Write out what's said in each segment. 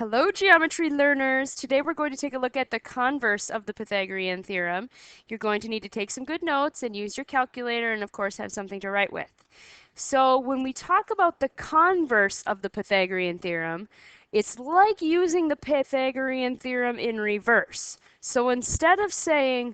Hello, geometry learners! Today we're going to take a look at the converse of the Pythagorean theorem. You're going to need to take some good notes and use your calculator and, of course, have something to write with. So when we talk about the converse of the Pythagorean theorem, it's like using the Pythagorean theorem in reverse. So instead of saying,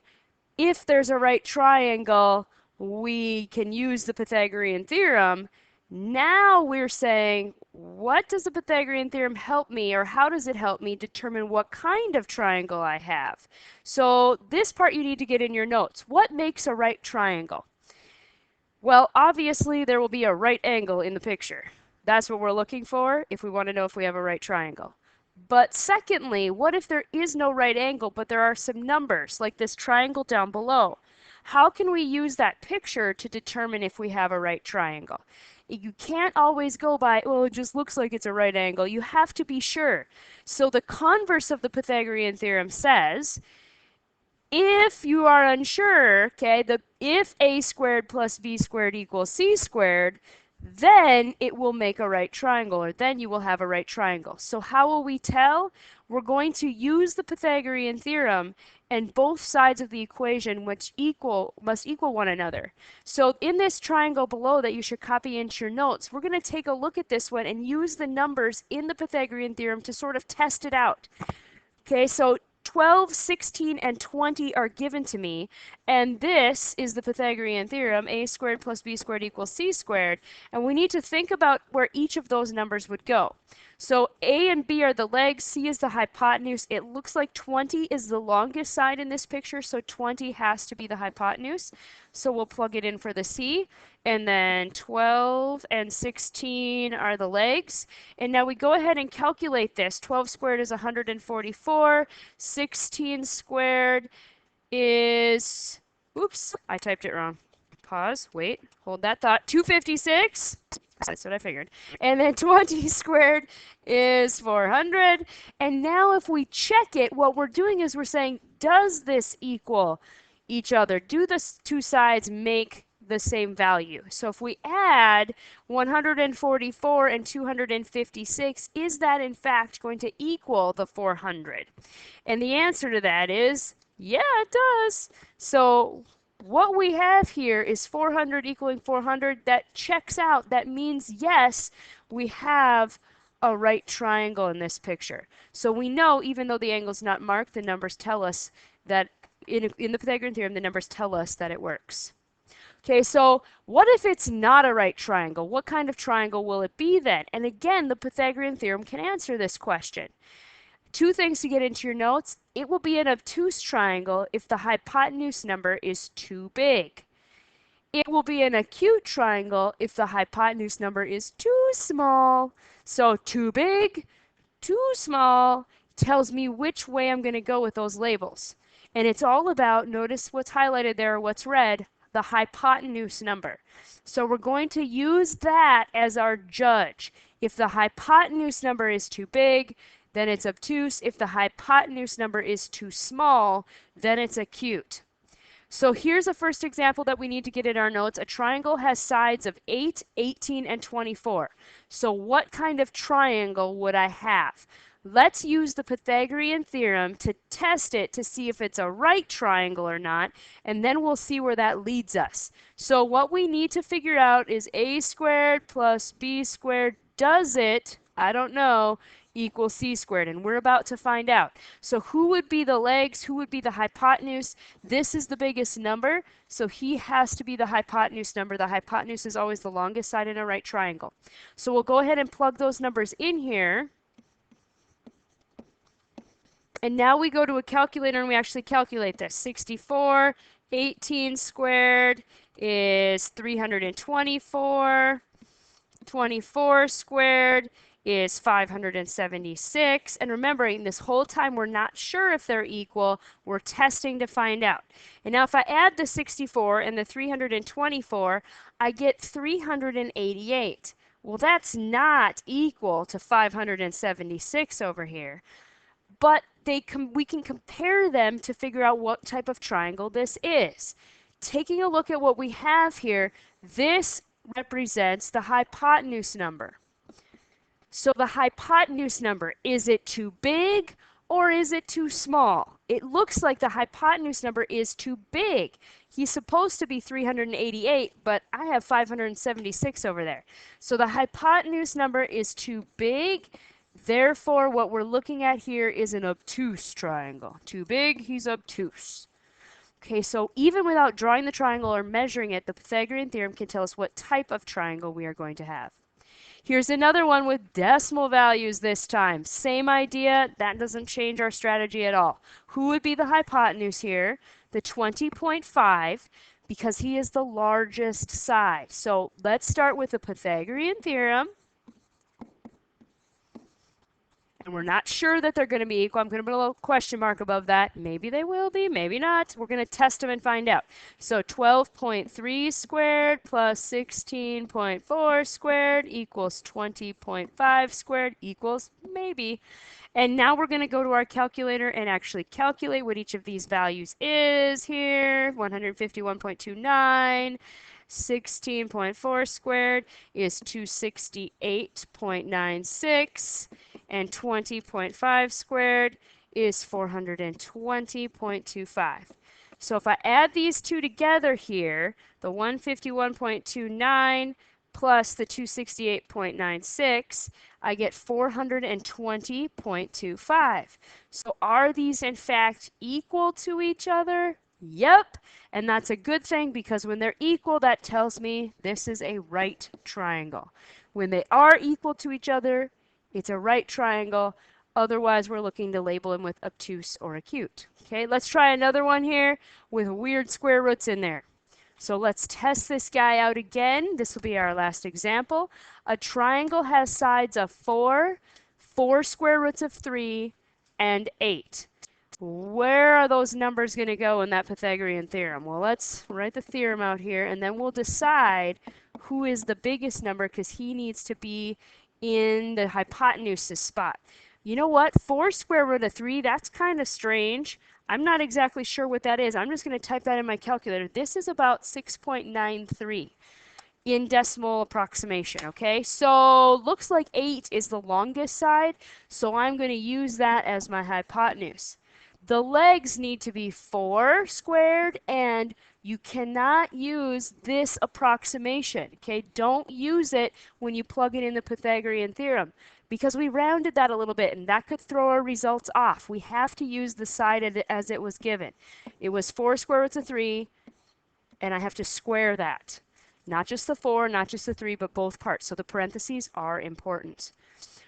if there's a right triangle, we can use the Pythagorean theorem, now we're saying, what does the Pythagorean theorem help me, or how does it help me determine what kind of triangle I have? So this part you need to get in your notes. What makes a right triangle? Well, obviously there will be a right angle in the picture. That's what we're looking for if we want to know if we have a right triangle. But secondly, what if there is no right angle, but there are some numbers, like this triangle down below? How can we use that picture to determine if we have a right triangle? You can't always go by, well, it just looks like it's a right angle. You have to be sure. So the converse of the Pythagorean theorem says, if you are unsure, okay, if a squared plus b squared equals c squared, then it will make a right triangle, or then you will have a right triangle. So how will we tell? We're going to use the Pythagorean theorem, and both sides of the equation must equal one another. So in this triangle below that you should copy into your notes, we're going to take a look at this one and use the numbers in the Pythagorean theorem to sort of test it out. Okay, so 12, 16, and 20 are given to me, and this is the Pythagorean theorem, a squared plus b squared equals c squared, and we need to think about where each of those numbers would go. So a and b are the legs, c is the hypotenuse. It looks like 20 is the longest side in this picture, so 20 has to be the hypotenuse. So we'll plug it in for the c, and then 12 and 16 are the legs. And now we go ahead and calculate this. 12 squared is 144. 16 squared is, oops, I typed it wrong. Pause, wait, hold that thought. 256. That's what I figured. And then 20 squared is 400. And now if we check it, what we're doing is we're saying, does this equal each other? Do the two sides make the same value? So if we add 144 and 256, is that in fact going to equal the 400? And the answer to that is, yeah, it does. So what we have here is 400 equaling 400. That checks out. That means, yes, we have a right triangle in this picture. So we know, even though the angle's not marked, the numbers tell us that in the Pythagorean theorem, the numbers tell us that it works. Okay, so what if it's not a right triangle? What kind of triangle will it be then? And again, the Pythagorean theorem can answer this question. Two things to get into your notes. It will be an obtuse triangle if the hypotenuse number is too big. It will be an acute triangle if the hypotenuse number is too small. So too big, too small tells me which way I'm going to go with those labels. And it's all about, notice what's highlighted there or what's red, the hypotenuse number. So we're going to use that as our judge. If the hypotenuse number is too big, then it's obtuse. If the hypotenuse number is too small, then it's acute. So here's a first example that we need to get in our notes. A triangle has sides of 8, 18, and 24. So what kind of triangle would I have? Let's use the Pythagorean theorem to test it to see if it's a right triangle or not, and then we'll see where that leads us. So what we need to figure out is a squared plus b squared, does it, I don't know, equals c squared, and we're about to find out. So who would be the legs? Who would be the hypotenuse? This is the biggest number, so he has to be the hypotenuse number. The hypotenuse is always the longest side in a right triangle. So we'll go ahead and plug those numbers in here. And now we go to a calculator and we actually calculate this. 64, 18 squared is 324. 24 squared is 576. And remembering, this whole time we're not sure if they're equal. We're testing to find out. And now if I add the 64 and the 324, I get 388. Well, that's not equal to 576 over here. But we can compare them to figure out what type of triangle this is. Taking a look at what we have here, this represents the hypotenuse number. So the hypotenuse number, is it too big or is it too small? It looks like the hypotenuse number is too big. He's supposed to be 388, but I have 576 over there. So the hypotenuse number is too big. Therefore, what we're looking at here is an obtuse triangle. Too big, he's obtuse. Okay, so even without drawing the triangle or measuring it, the Pythagorean theorem can tell us what type of triangle we are going to have. Here's another one with decimal values this time. Same idea. That doesn't change our strategy at all. Who would be the hypotenuse here? The 20.5, because he is the largest side. So let's start with the Pythagorean theorem. And we're not sure that they're going to be equal. I'm going to put a little question mark above that. Maybe they will be, maybe not. We're going to test them and find out. So 12.3 squared plus 16.4 squared equals 20.5 squared equals maybe. And now we're going to go to our calculator and actually calculate what each of these values is here. 151.29. 16.4 squared is 268.96, and 20.5 squared is 420.25. So if I add these two together here, the 151.29 plus the 268.96, I get 420.25. So are these in fact equal to each other? Yep, and that's a good thing because when they're equal, that tells me this is a right triangle. When they are equal to each other, it's a right triangle. Otherwise, we're looking to label them with obtuse or acute. Okay, let's try another one here with weird square roots in there. So let's test this guy out again. This will be our last example. A triangle has sides of 4, 4 square roots of 3, and 8. Where are those numbers going to go in that Pythagorean theorem? Well, let's write the theorem out here, and then we'll decide who is the biggest number because he needs to be in the hypotenuse spot. You know what? 4 square root of 3, that's kind of strange. I'm not exactly sure what that is. I'm just going to type that in my calculator. This is about 6.93 in decimal approximation, okay? So looks like 8 is the longest side, so I'm going to use that as my hypotenuse. The legs need to be 4 squared, and you cannot use this approximation, okay? Don't use it when you plug it in the Pythagorean theorem because we rounded that a little bit, and that could throw our results off. We have to use the side as it was given. It was 4 square roots of 3, and I have to square that. Not just the 4, not just the 3, but both parts. So the parentheses are important.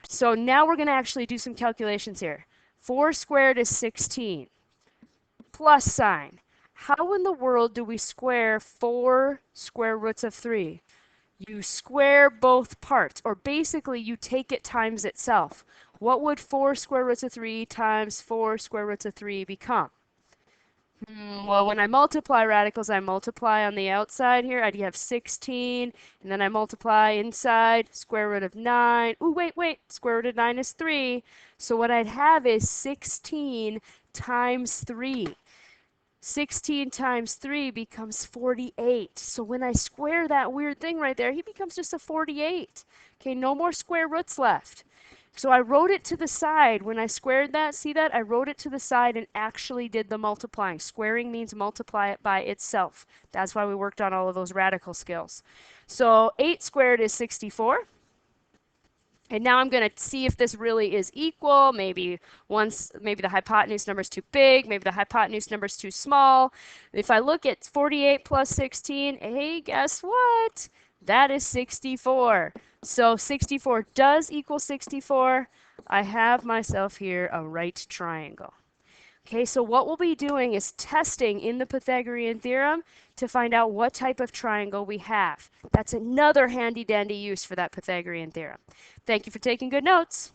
So now we're going to actually do some calculations here. 4 squared is 16. Plus sign. How in the world do we square 4 square roots of 3? You square both parts, or basically you take it times itself. What would 4 square roots of 3 times 4 square roots of 3 become? Well, when I multiply radicals, I multiply on the outside here. I'd have 16, and then I multiply inside, square root of 9. Ooh, wait, square root of 9 is 3. So what I'd have is 16 times 3. 16 times 3 becomes 48. So when I square that weird thing right there, he becomes just a 48. Okay, no more square roots left. So I wrote it to the side. When I squared that, see that? I wrote it to the side and actually did the multiplying. Squaring means multiply it by itself. That's why we worked on all of those radical skills. So 8 squared is 64. And now I'm going to see if this really is equal. Maybe the hypotenuse number is too big. Maybe the hypotenuse number is too small. If I look at 48 plus 16, hey, guess what? That is 64. So 64 does equal 64. I have myself here a right triangle. Okay, so what we'll be doing is testing in the Pythagorean theorem to find out what type of triangle we have. That's another handy dandy use for that Pythagorean theorem. Thank you for taking good notes.